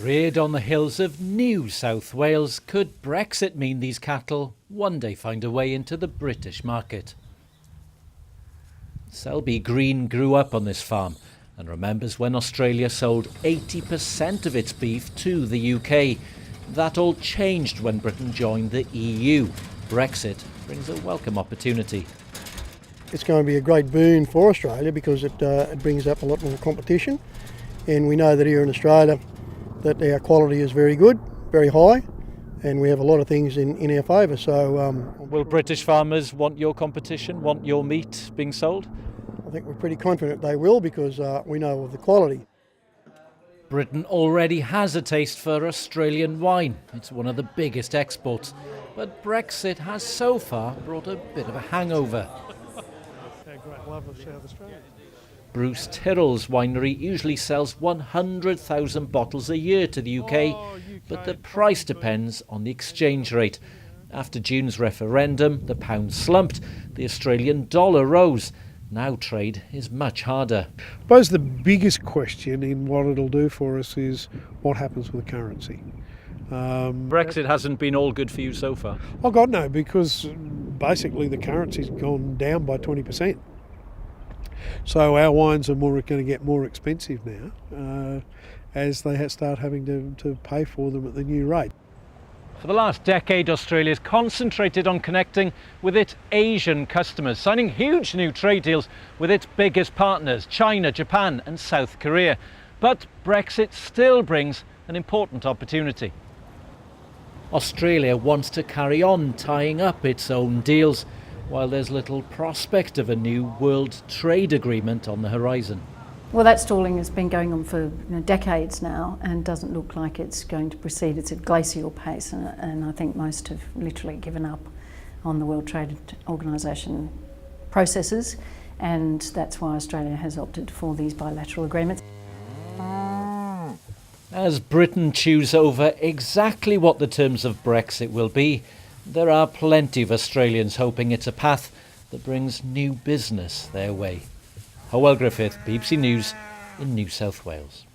Reared on the hills of New South Wales, could Brexit mean these cattle one day find a way into the British market? Selby Green grew up on this farm and remembers when Australia sold 80% of its beef to the UK. That all changed when Britain joined the EU. Brexit brings a welcome opportunity. It's going to be a great boon for Australia because it brings up a lot more competition, and we know that here in Australia that our quality is very good, very high, and we have a lot of things in our favour. So, will British farmers want your competition, want your meat being sold? I think we're pretty confident they will because we know of the quality. Britain already has a taste for Australian wine. It's one of the biggest exports. But Brexit has so far brought a bit of a hangover. Bruce Tyrrell's winery usually sells 100,000 bottles a year to the UK, but the price depends on the exchange rate. After June's referendum, the pound slumped, the Australian dollar rose. Now trade is much harder. I suppose the biggest question in what it'll do for us is what happens with the currency. Brexit hasn't been all good for you so far. Oh God, no, because basically the currency's gone down by 20%. So our wines are going to get more expensive now as they start having to pay for them at the new rate. For the last decade, Australia's concentrated on connecting with its Asian customers, signing huge new trade deals with its biggest partners, China, Japan and South Korea. But Brexit still brings an important opportunity. Australia wants to carry on tying up its own deals, while there's little prospect of a new world trade agreement on the horizon. Well, that stalling has been going on for decades now and doesn't look like it's going to proceed. It's at glacial pace, and I think most have literally given up on the World Trade Organisation processes, and that's why Australia has opted for these bilateral agreements. As Britain chews over exactly what the terms of Brexit will be, there are plenty of Australians hoping it's a path that brings new business their way. Hywel Griffith, BBC News in New South Wales.